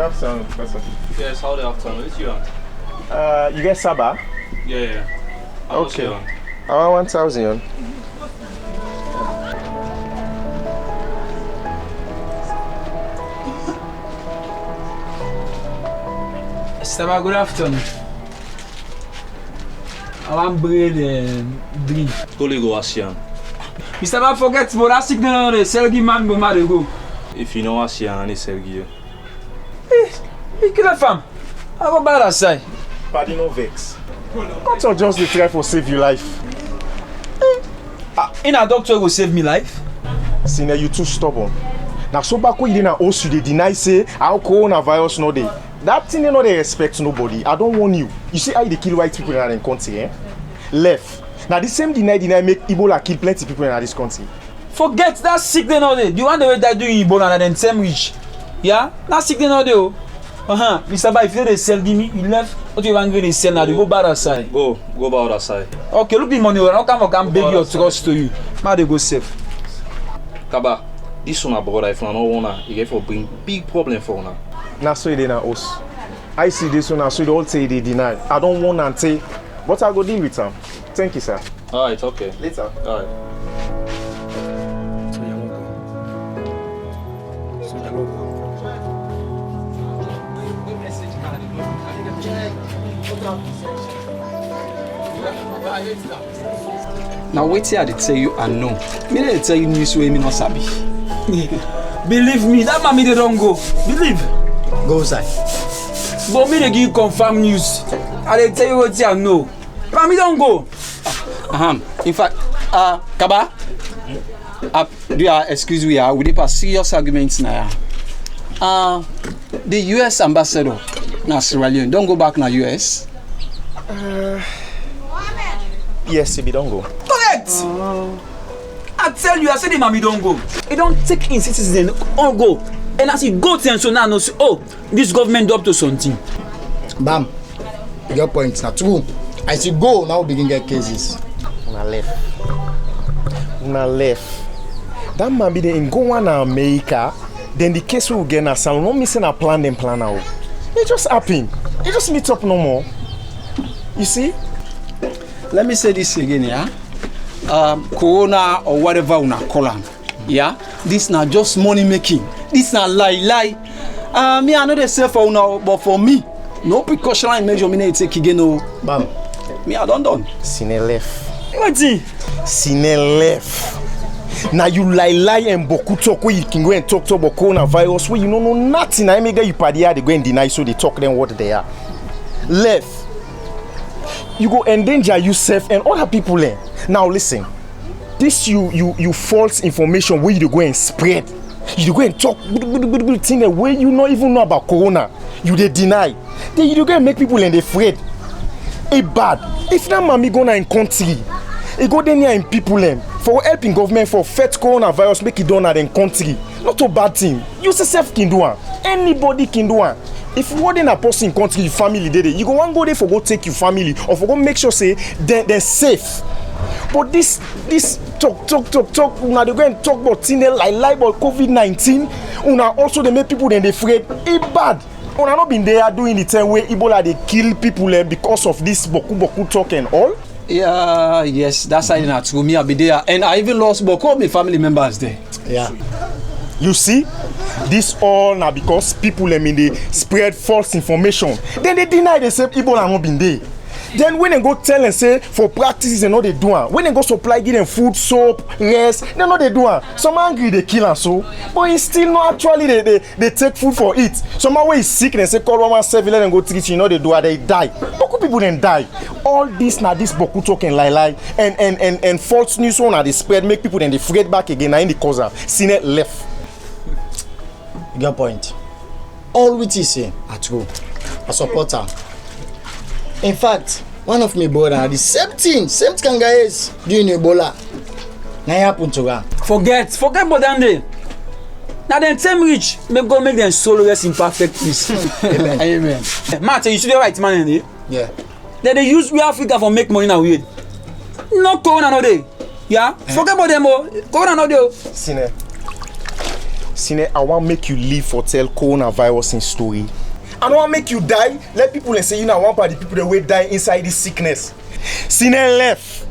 afternoon, Professor. Yes, how the afternoon? It's you on? You get Saba? Yeah. Okay. Around 1,000. Saba, good afternoon. I want bread and drink. Totally go Asian. Mr. Ba forget, but that signal on the Selgi man go mad go. If you know Asian, I need to you. He kill a fam. I go bad aside. Paddy no vex. Not all just the try for save your life. In a doctor go save me life. Senior, you too stubborn. Now so back when you didn't host you, they deny say how coronavirus no dey. That thing they no dey respect nobody. I don't want you. You see how they kill white people in the country, eh? Left. Now the same deny make Ebola kill plenty people in this country. Forget that sick they know they. The one the way that doing Ebola and then same rich. Yeah? That sick they know they. Mr. Ba, if you don't sell me, you left. What you want to sell now? You go bad aside. Go bad aside. Okay, look the money. I don't come beg your trust to you. Now they go safe. Kaba, this one brother, if you don't want you get for bring big problem for now. Now so they na us. I see this one, so they all say they deny. I don't want to say, but I go deal with them. Thank you, sir. Alright, okay. Later. Alright. Now wait till I tell you I know. Me dey tell you news wey me no sabi. Believe me, that mommy they don't go. Believe. Go outside. But me they give you confirm news. I dey tell you what I know. Mommy don't go. In fact, Kaba, do you excuse me? We dey pass serious arguments now. The U.S. ambassador na Sierra Leone don't go back na U.S. Yes, if you don't go. Correct. I tell you, I said the mommy don't go. He don't take in citizen on go. And as he go to and so now, say, oh, this government up to something. Bam, your point na true. As you go, now begin get cases. Una left. That man be there in go one America. Then the case will get na salon. No missing a plan now. It just happen. It just meet up no more. You see? Let me say this again, yeah. Corona or whatever una call am, yeah. This na just money making. This na lie. Me I know they say for una, but for me, no precautionary measure me need take again. No, Bam. me I done. Sine left. What is Sine left. Now you lie and boku talk where you can go and talk about coronavirus where you don't know nothing. I make you party they go and deny so they talk them what they are. Left. You go endanger yourself and other people there. Now listen. This you false information where you go and spread. You go and talk thing the way you not even know about corona. You they deny. Then you go and make people and they afraid. It's bad. If that mommy gonna in country, it go there in people them for helping government for fight coronavirus make it done in country. Not a bad thing. You yourself can do one. Anybody can do one. If you want in a person in country, your family did it, you go one go there for go take your family or for go make sure say they're safe. But this talk. Una they go and talk about things lie about COVID-19. Una also they make people then they afraid. It's bad. Una not been there doing the same way Ebola they kill people because of this boku talk and all. Yeah, yes, that's how it's true. Me I be there, and I even lost boku of my family members there. Yeah. You see, this all now because people they spread false information. Then they deny they say Ebola not been there. Then when they go tell and say for practices and all they do, when they go supply give them food, soap, rest, they know they do. Some angry they kill and so, but it's still not actually they take food for it. Some way is sick and they say call 117 and go treat you know they do they die. Boku people then die. All this now this boku talking lie and false news one they spread make people then they forget back again now in the cause seen left. Your point. All which is say are true. I support her. In fact, one of my brother the same thing guys doing Ebola. Now happen to her. Forget Bodande. Now then same rich make go make them solo rest in perfect peace. Amen. Matt, you see the right man in there? Yeah. Then they use we Africa for make money now weird. No corona no day. Yeah? Forget about them all. Corona no day. Sine. Sine, I want make you live for tell coronavirus in story. I don't want make you die. Let people say you know one part of the people that will die inside this sickness. Sine left.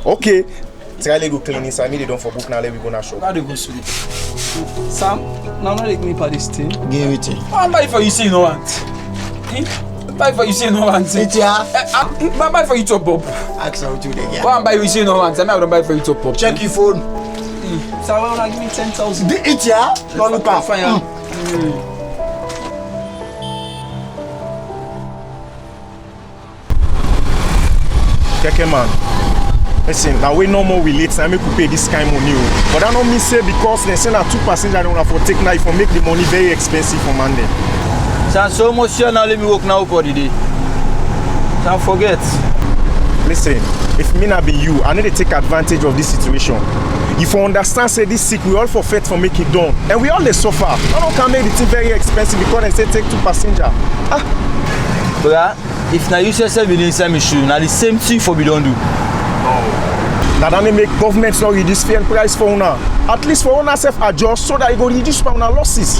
Okay. Try to go clean inside. Me they don't for book now. Let me go now shop. How do you go sleep? Sam, now not take me for this thing. Give it. I'm buy for you say you no want. Buy for you say you no want. It ya. Buy for you top up. Ask how to dey. Why buy you say you no want? I don't buy for you top up. Check your phone. Sam, I wanna give me 10,000. It ya. Don't look at. Fire. Keke man. Listen, now we no more we late. Now make we pay this kind of money. But that don't mean say because they say that 2 passengers don't have to take now if we make the money very expensive for Monday. Sam, so much now let me work now for the day. Sam, forget. Listen, if me not be you, I need to take advantage of this situation. If you understand, say this sick, we all forfeit for make it done. And we all they suffer. I don't can make the thing very expensive because they say take 2 passengers. But if now you say in inside me shoe, now the same thing for we don't do. Now that make government not reduce fuel price for una. At least for una self adjust so that you go reduce for una losses.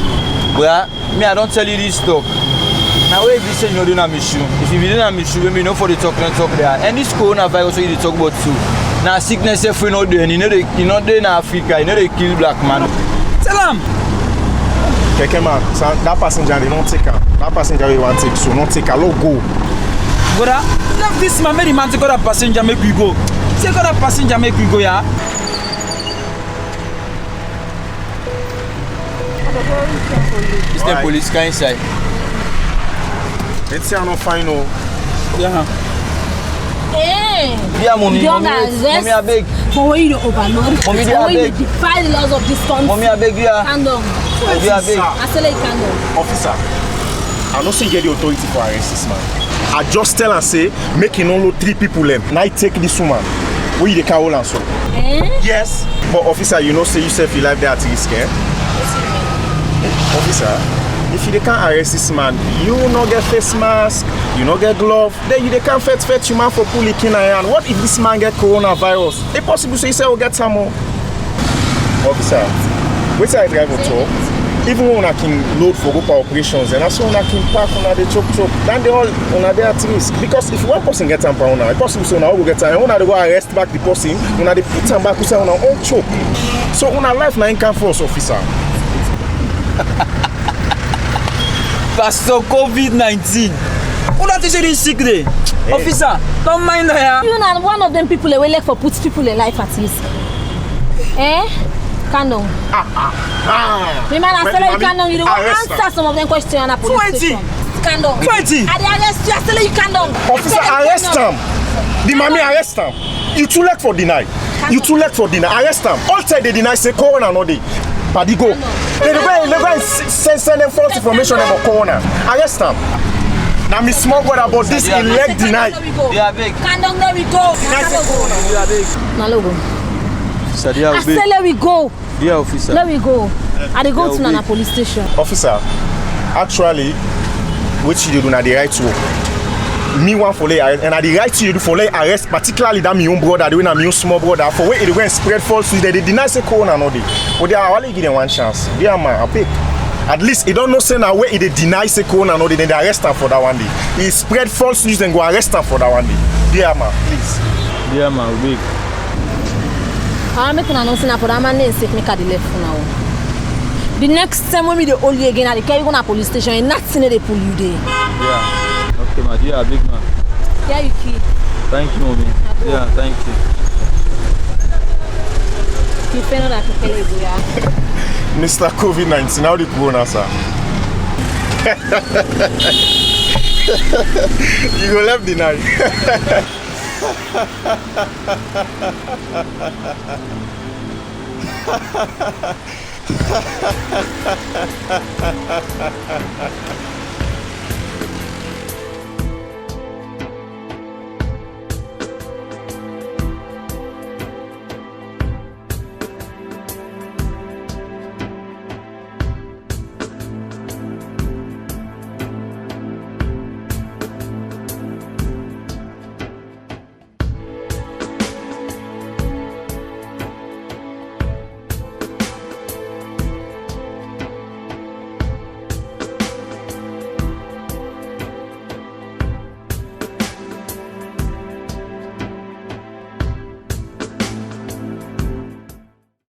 But me I don't tell you this talk. Now where you say you do not miss you. If you didn't miss you, we know for the talk there. And this coronavirus you talk about too. Now sickness if we not doing, you know there in Africa, you know they kill black man. Tell them. Keke man, so that passenger they don't take her. That passenger we want take, so not take her. Let go. Brother, let this man make the man take out that passenger make we go. Take out that passenger make we go, yeah. It's the police car inside. Let's say I don't find no. Yeah. Hey! Yeah, mommy. You don't Mommy, I beg. for when you don't overload, Mommy, for they are when you big. defy the laws of this country. Mommy, I beg you. Stand down. Mommy, I beg. I say like stand down. Officer, I know say you get the authority for arrest this man. I just tell and say, make him only 3 people them. Now I take this woman. Where you the car hold and so. Eh? Yes. But officer, you know say you self your life there at risk, eh? Officer, if you can't arrest this man, you not get face mask, you not get glove, then you can't fetch you man for pulling in hand. What if this man get coronavirus? It's possible so you say we'll get some more. Officer, wait till I drive on top. Even when I can load for go for operations and also when I can park on the chop, then they all on there at risk. Because if one person get tamper on it's possible so now we get time. When I go arrest back the person, when I put them back to on our own choke. So on our life now in can force officer. Pastor COVID-19. Who not say this sick day? Hey. Officer, don't mind her. You know one of them people they will like for put people in life at risk. Eh? Calm down. Me man, I say you calm down. You don't answer some of them questions on a police station. Calm down. 20. I arrest you. I say you calm down. Officer, arrest him. The mommy arrest him. You too late for deny. You too late for deny. Arrest him. All time they deny say corona no day. Paddy go. They go send them false information about corona. Arrest him. Now me small word about this elect deny. Yeah, big. Calm down. There we go. Yeah, big. Now logo. Sir, I say let we go. Yeah, officer. Let we go. I dey go to Nana police station. Officer, actually, which you do not the right to. Me one for lay arrest, and I the right to you do for lay arrest, particularly that my own brother, doing my own small brother, for where it went spread false news. They deny say corona no day, but they are only give them one chance. Yeah man, I pick. At least he don't know say now where it deny say corona no day, then they arrest him for that one day. He spread false news, then go arrest him for that one day. Yeah man, please. Yeah, man, big. I make an announcement for that man name sick make a left for now. The next time when we the hold you again, I carry you to police station and not seeing they pull you there. Yeah. Okay, my dear, big man. Yeah, you kid. Thank you, mommy. Yeah, thank you. You feel that you tell you, yeah. Mr. COVID-19, how the corona, sir? You go left the night.